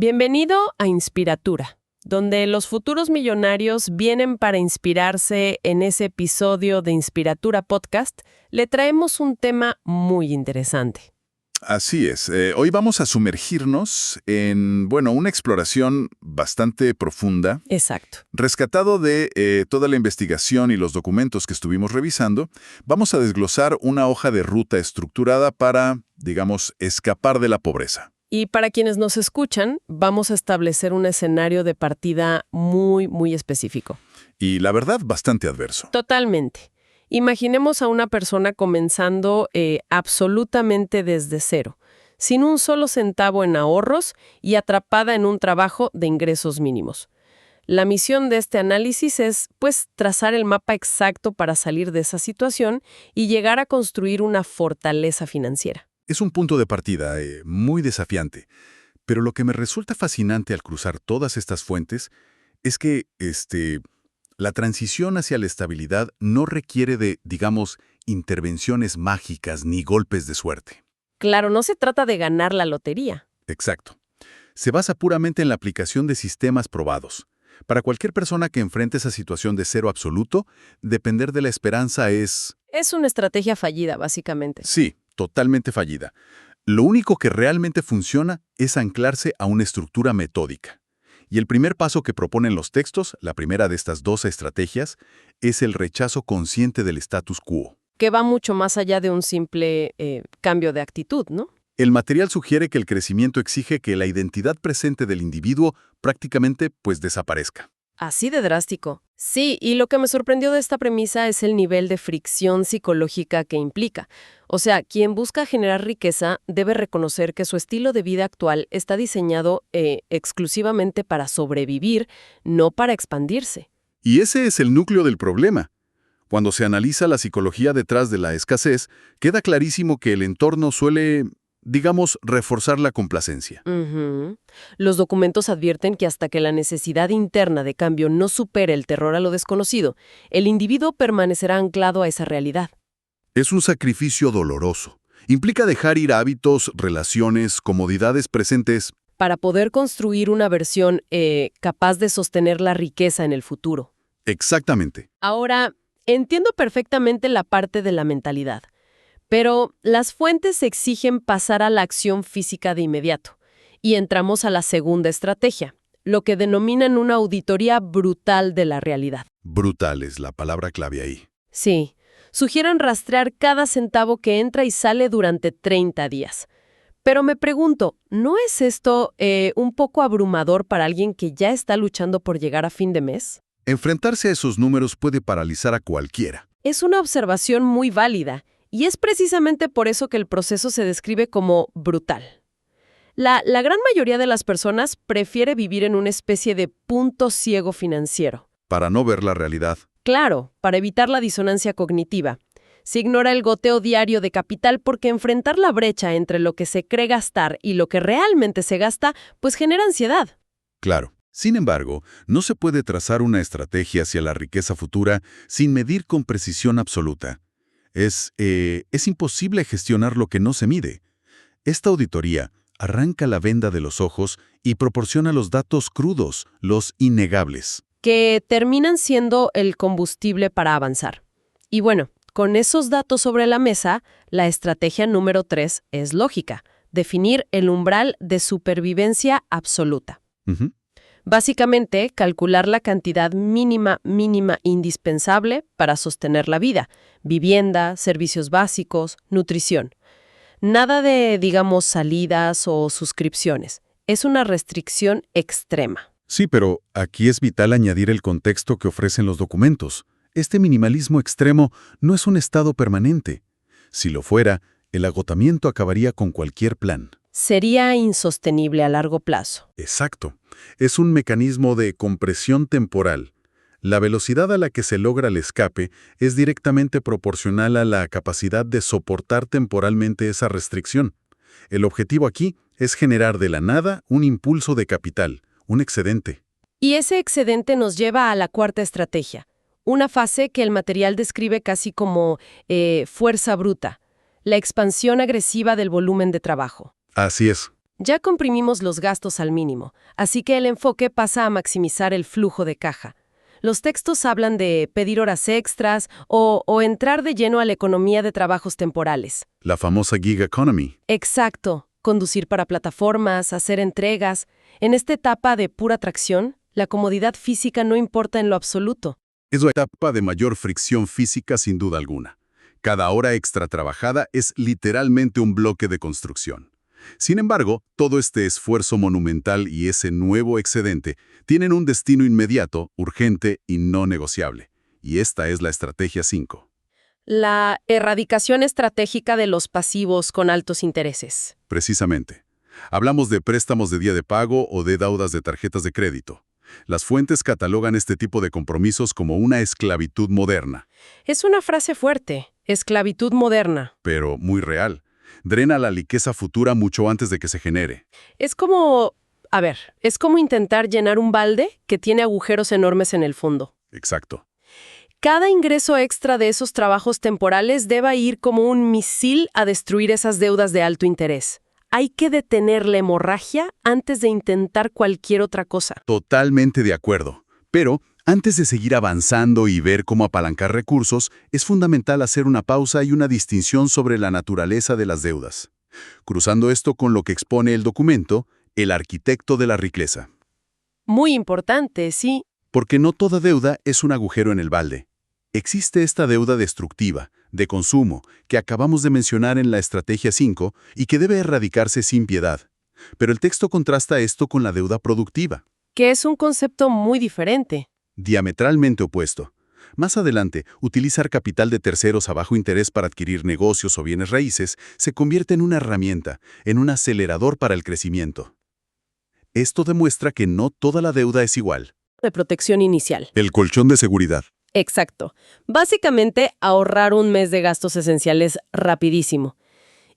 Bienvenido a Inspiratura, donde los futuros millonarios vienen para inspirarse. En ese episodio de Inspiratura Podcast, le traemos un tema muy interesante. Así es. Hoy vamos a sumergirnos en, una exploración bastante profunda. Exacto. Rescatado de toda la investigación y los documentos que estuvimos revisando, vamos a desglosar una hoja de ruta estructurada para, escapar de la pobreza. Y para quienes nos escuchan, vamos a establecer un escenario de partida muy específico. Y la verdad, bastante adverso. Totalmente. Imaginemos a una persona comenzando absolutamente desde cero, sin un solo centavo en ahorros y atrapada en un trabajo de ingresos mínimos. La misión de este análisis es, trazar el mapa exacto para salir de esa situación y llegar a construir una fortaleza financiera. Es un punto de partida muy desafiante, pero lo que me resulta fascinante al cruzar todas estas fuentes es que la transición hacia la estabilidad no requiere de, intervenciones mágicas ni golpes de suerte. Claro, no se trata de ganar la lotería. Exacto. Se basa puramente en la aplicación de sistemas probados. Para cualquier persona que enfrente esa situación de cero absoluto, depender de la esperanza es... Es una estrategia fallida, básicamente. Sí, totalmente fallida. Lo único que realmente funciona es anclarse a una estructura metódica. Y el primer paso que proponen los textos, la primera de estas 12 estrategias, es el rechazo consciente del status quo. Que va mucho más allá de un simple cambio de actitud, ¿no? El material sugiere que el crecimiento exige que la identidad presente del individuo prácticamente desaparezca. Así de drástico. Sí, y lo que me sorprendió de esta premisa es el nivel de fricción psicológica que implica. O sea, quien busca generar riqueza debe reconocer que su estilo de vida actual está diseñado exclusivamente para sobrevivir, no para expandirse. Y ese es el núcleo del problema. Cuando se analiza la psicología detrás de la escasez, queda clarísimo que el entorno suele, reforzar la complacencia. Los documentos advierten que hasta que la necesidad interna de cambio no supere el terror a lo desconocido, el individuo permanecerá anclado a esa realidad. Es un sacrificio doloroso. Implica dejar ir hábitos, relaciones, comodidades presentes. Para poder construir una versión capaz de sostener la riqueza en el futuro. Exactamente. Ahora, entiendo perfectamente la parte de la mentalidad. Pero las fuentes exigen pasar a la acción física de inmediato. Y entramos a la segunda estrategia, lo que denominan una auditoría brutal de la realidad. Brutal es la palabra clave ahí. Sí, sugieren rastrear cada centavo que entra y sale durante 30 días. Pero me pregunto, ¿no es esto un poco abrumador para alguien que ya está luchando por llegar a fin de mes? Enfrentarse a esos números puede paralizar a cualquiera. Es una observación muy válida. Y es precisamente por eso que el proceso se describe como brutal. La gran mayoría de las personas prefiere vivir en una especie de punto ciego financiero. Para no ver la realidad. Claro, para evitar la disonancia cognitiva. Se ignora el goteo diario de capital porque enfrentar la brecha entre lo que se cree gastar y lo que realmente se gasta, genera ansiedad. Claro. Sin embargo, no se puede trazar una estrategia hacia la riqueza futura sin medir con precisión absoluta. Es imposible gestionar lo que no se mide. Esta auditoría arranca la venda de los ojos y proporciona los datos crudos, los innegables. Que terminan siendo el combustible para avanzar. Y con esos datos sobre la mesa, la estrategia número 3 es lógica: definir el umbral de supervivencia absoluta. Básicamente, calcular la cantidad mínima indispensable para sostener la vida: vivienda, servicios básicos, nutrición. Nada de, salidas o suscripciones. Es una restricción extrema. Sí, pero aquí es vital añadir el contexto que ofrecen los documentos. Este minimalismo extremo no es un estado permanente. Si lo fuera, el agotamiento acabaría con cualquier plan. Sería insostenible a largo plazo. Exacto. Es un mecanismo de compresión temporal. La velocidad a la que se logra el escape es directamente proporcional a la capacidad de soportar temporalmente esa restricción. El objetivo aquí es generar de la nada un impulso de capital, un excedente. Y ese excedente nos lleva a la cuarta estrategia, una fase que el material describe casi como fuerza bruta, la expansión agresiva del volumen de trabajo. Así es. Ya comprimimos los gastos al mínimo, así que el enfoque pasa a maximizar el flujo de caja. Los textos hablan de pedir horas extras o entrar de lleno a la economía de trabajos temporales. La famosa gig economy. Exacto, conducir para plataformas, hacer entregas. En esta etapa de pura tracción, la comodidad física no importa en lo absoluto. Es la etapa de mayor fricción física sin duda alguna. Cada hora extra trabajada es literalmente un bloque de construcción. Sin embargo, todo este esfuerzo monumental y ese nuevo excedente tienen un destino inmediato, urgente y no negociable. Y esta es la estrategia 5. La erradicación estratégica de los pasivos con altos intereses. Precisamente. Hablamos de préstamos de día de pago o de deudas de tarjetas de crédito. Las fuentes catalogan este tipo de compromisos como una esclavitud moderna. Es una frase fuerte, esclavitud moderna. Pero muy real. Drena la riqueza futura mucho antes de que se genere. Es como intentar llenar un balde que tiene agujeros enormes en el fondo. Exacto. Cada ingreso extra de esos trabajos temporales debe ir como un misil a destruir esas deudas de alto interés. Hay que detener la hemorragia antes de intentar cualquier otra cosa. Totalmente de acuerdo. Pero, antes de seguir avanzando y ver cómo apalancar recursos, es fundamental hacer una pausa y una distinción sobre la naturaleza de las deudas. Cruzando esto con lo que expone el documento, el arquitecto de la riqueza. Muy importante, sí. Porque no toda deuda es un agujero en el balde. Existe esta deuda destructiva, de consumo, que acabamos de mencionar en la estrategia 5 y que debe erradicarse sin piedad. Pero el texto contrasta esto con la deuda productiva. Que es un concepto muy diferente. Diametralmente opuesto. Más adelante, utilizar capital de terceros a bajo interés para adquirir negocios o bienes raíces se convierte en una herramienta, en un acelerador para el crecimiento. Esto demuestra que no toda la deuda es igual. De protección inicial. El colchón de seguridad. Exacto. Básicamente, ahorrar un mes de gastos esenciales rapidísimo.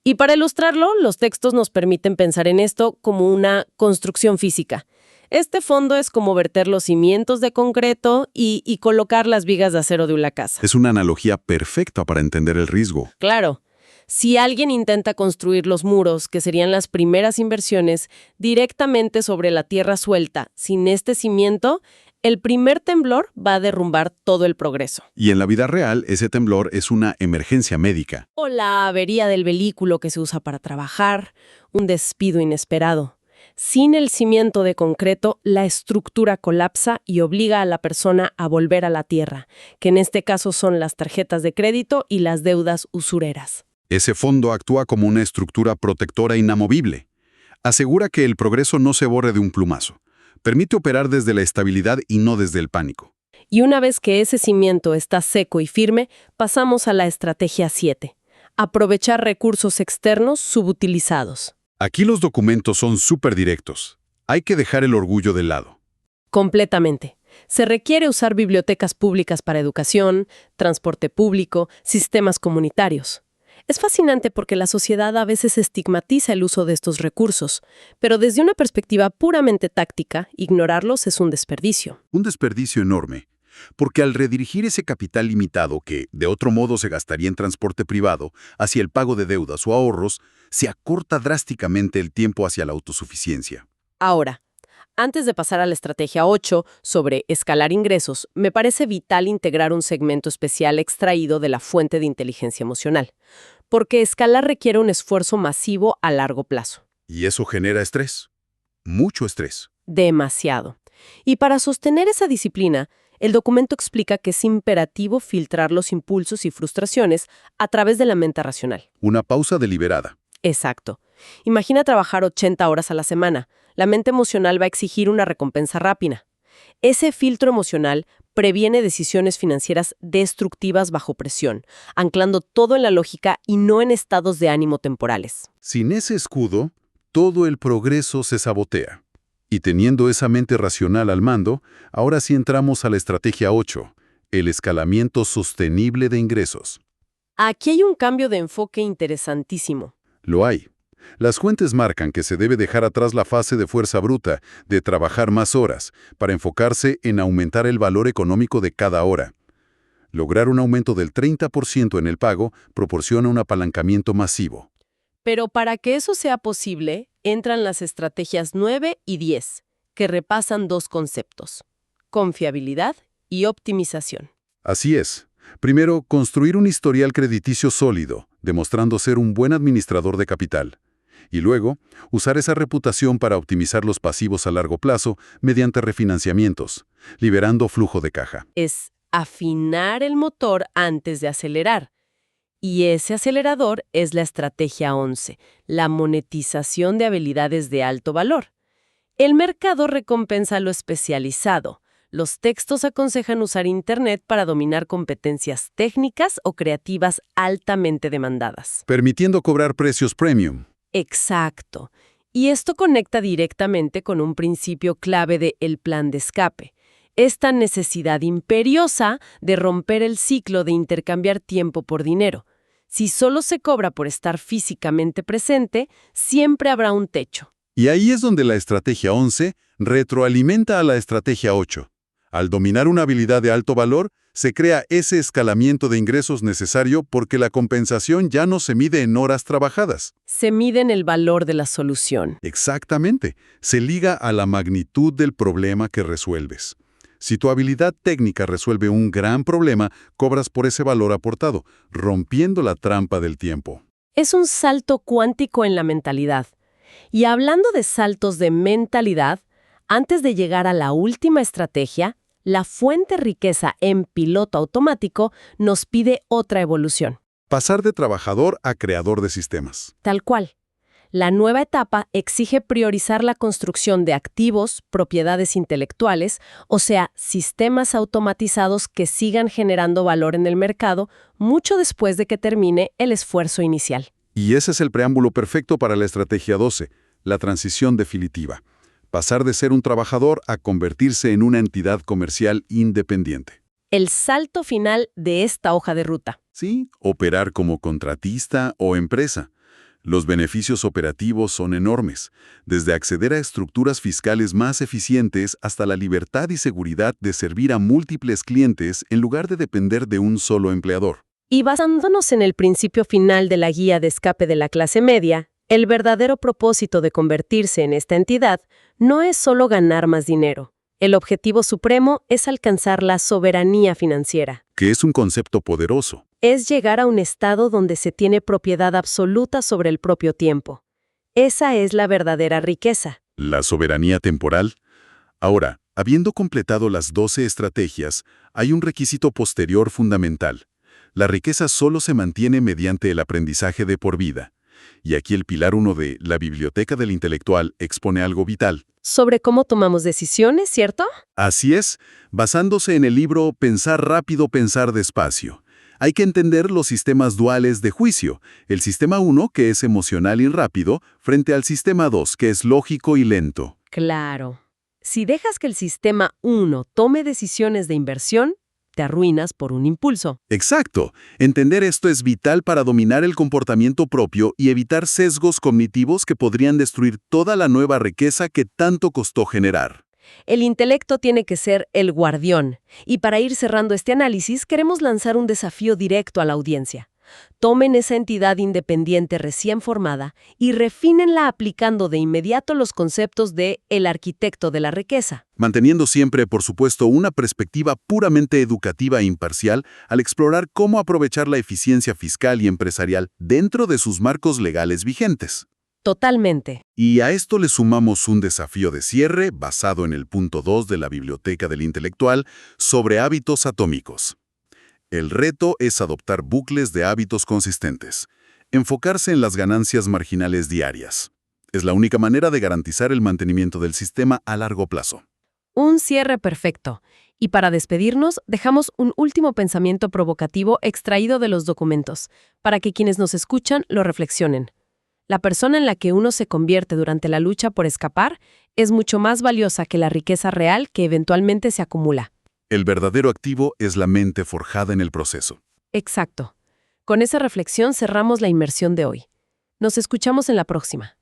Y para ilustrarlo, los textos nos permiten pensar en esto como una construcción física. Este fondo es como verter los cimientos de concreto y colocar las vigas de acero de una casa. Es una analogía perfecta para entender el riesgo. Claro. Si alguien intenta construir los muros, que serían las primeras inversiones, directamente sobre la tierra suelta, sin este cimiento, el primer temblor va a derrumbar todo el progreso. Y en la vida real, ese temblor es una emergencia médica. O la avería del vehículo que se usa para trabajar, un despido inesperado. Sin el cimiento de concreto, la estructura colapsa y obliga a la persona a volver a la tierra, que en este caso son las tarjetas de crédito y las deudas usureras. Ese fondo actúa como una estructura protectora inamovible. Asegura que el progreso no se borre de un plumazo. Permite operar desde la estabilidad y no desde el pánico. Y una vez que ese cimiento está seco y firme, pasamos a la estrategia 7. Aprovechar recursos externos subutilizados. Aquí los documentos son súper directos. Hay que dejar el orgullo de lado. Completamente. Se requiere usar bibliotecas públicas para educación, transporte público, sistemas comunitarios. Es fascinante porque la sociedad a veces estigmatiza el uso de estos recursos, pero desde una perspectiva puramente táctica, ignorarlos es un desperdicio. Un desperdicio enorme, porque al redirigir ese capital limitado que, de otro modo, se gastaría en transporte privado, hacia el pago de deudas o ahorros, se acorta drásticamente el tiempo hacia la autosuficiencia. Ahora, antes de pasar a la estrategia 8 sobre escalar ingresos, me parece vital integrar un segmento especial extraído de la fuente de inteligencia emocional, porque escalar requiere un esfuerzo masivo a largo plazo. Y eso genera estrés. Mucho estrés. Demasiado. Y para sostener esa disciplina, el documento explica que es imperativo filtrar los impulsos y frustraciones a través de la mente racional. Una pausa deliberada. Exacto. Imagina trabajar 80 horas a la semana. La mente emocional va a exigir una recompensa rápida. Ese filtro emocional previene decisiones financieras destructivas bajo presión, anclando todo en la lógica y no en estados de ánimo temporales. Sin ese escudo, todo el progreso se sabotea. Y teniendo esa mente racional al mando, ahora sí entramos a la estrategia 8, el escalamiento sostenible de ingresos. Aquí hay un cambio de enfoque interesantísimo. Lo hay. Las fuentes marcan que se debe dejar atrás la fase de fuerza bruta, de trabajar más horas, para enfocarse en aumentar el valor económico de cada hora. Lograr un aumento del 30% en el pago proporciona un apalancamiento masivo. Pero para que eso sea posible, entran las estrategias 9 y 10, que repasan dos conceptos: confiabilidad y optimización. Así es. Primero, construir un historial crediticio sólido, demostrando ser un buen administrador de capital. Y luego, usar esa reputación para optimizar los pasivos a largo plazo mediante refinanciamientos, liberando flujo de caja. Es afinar el motor antes de acelerar. Y ese acelerador es la estrategia 11, la monetización de habilidades de alto valor. El mercado recompensa lo especializado. Los textos aconsejan usar Internet para dominar competencias técnicas o creativas altamente demandadas. Permitiendo cobrar precios premium. Exacto. Y esto conecta directamente con un principio clave de el plan de escape. Esta necesidad imperiosa de romper el ciclo de intercambiar tiempo por dinero. Si solo se cobra por estar físicamente presente, siempre habrá un techo. Y ahí es donde la estrategia 11 retroalimenta a la estrategia 8. Al dominar una habilidad de alto valor, se crea ese escalamiento de ingresos necesario porque la compensación ya no se mide en horas trabajadas. Se mide en el valor de la solución. Exactamente. Se liga a la magnitud del problema que resuelves. Si tu habilidad técnica resuelve un gran problema, cobras por ese valor aportado, rompiendo la trampa del tiempo. Es un salto cuántico en la mentalidad. Y hablando de saltos de mentalidad, antes de llegar a la última estrategia, la fuente riqueza en piloto automático nos pide otra evolución. Pasar de trabajador a creador de sistemas. Tal cual. La nueva etapa exige priorizar la construcción de activos, propiedades intelectuales, o sea, sistemas automatizados que sigan generando valor en el mercado mucho después de que termine el esfuerzo inicial. Y ese es el preámbulo perfecto para la estrategia 12, la transición definitiva. Pasar de ser un trabajador a convertirse en una entidad comercial independiente. El salto final de esta hoja de ruta. Sí, operar como contratista o empresa. Los beneficios operativos son enormes, desde acceder a estructuras fiscales más eficientes hasta la libertad y seguridad de servir a múltiples clientes en lugar de depender de un solo empleador. Y basándonos en el principio final de la guía de escape de la clase media, el verdadero propósito de convertirse en esta entidad no es solo ganar más dinero. El objetivo supremo es alcanzar la soberanía financiera. Que es un concepto poderoso. Es llegar a un estado donde se tiene propiedad absoluta sobre el propio tiempo. Esa es la verdadera riqueza. La soberanía temporal. Ahora, habiendo completado las 12 estrategias, hay un requisito posterior fundamental. La riqueza solo se mantiene mediante el aprendizaje de por vida. Y aquí el pilar 1 de la Biblioteca del Intelectual expone algo vital. Sobre cómo tomamos decisiones, ¿cierto? Así es, basándose en el libro Pensar rápido, pensar despacio. Hay que entender los sistemas duales de juicio, el sistema 1, que es emocional y rápido, frente al sistema 2, que es lógico y lento. Claro. Si dejas que el sistema 1 tome decisiones de inversión, te arruinas por un impulso. Exacto. Entender esto es vital para dominar el comportamiento propio y evitar sesgos cognitivos que podrían destruir toda la nueva riqueza que tanto costó generar. El intelecto tiene que ser el guardián. Y para ir cerrando este análisis, queremos lanzar un desafío directo a la audiencia. Tomen esa entidad independiente recién formada y refínenla aplicando de inmediato los conceptos de el arquitecto de la riqueza. Manteniendo siempre, por supuesto, una perspectiva puramente educativa e imparcial al explorar cómo aprovechar la eficiencia fiscal y empresarial dentro de sus marcos legales vigentes. Totalmente. Y a esto le sumamos un desafío de cierre basado en el punto 2 de la Biblioteca del Intelectual sobre hábitos atómicos. El reto es adoptar bucles de hábitos consistentes, enfocarse en las ganancias marginales diarias. Es la única manera de garantizar el mantenimiento del sistema a largo plazo. Un cierre perfecto. Y para despedirnos, dejamos un último pensamiento provocativo extraído de los documentos, para que quienes nos escuchan lo reflexionen. La persona en la que uno se convierte durante la lucha por escapar es mucho más valiosa que la riqueza real que eventualmente se acumula. El verdadero activo es la mente forjada en el proceso. Exacto. Con esa reflexión cerramos la inmersión de hoy. Nos escuchamos en la próxima.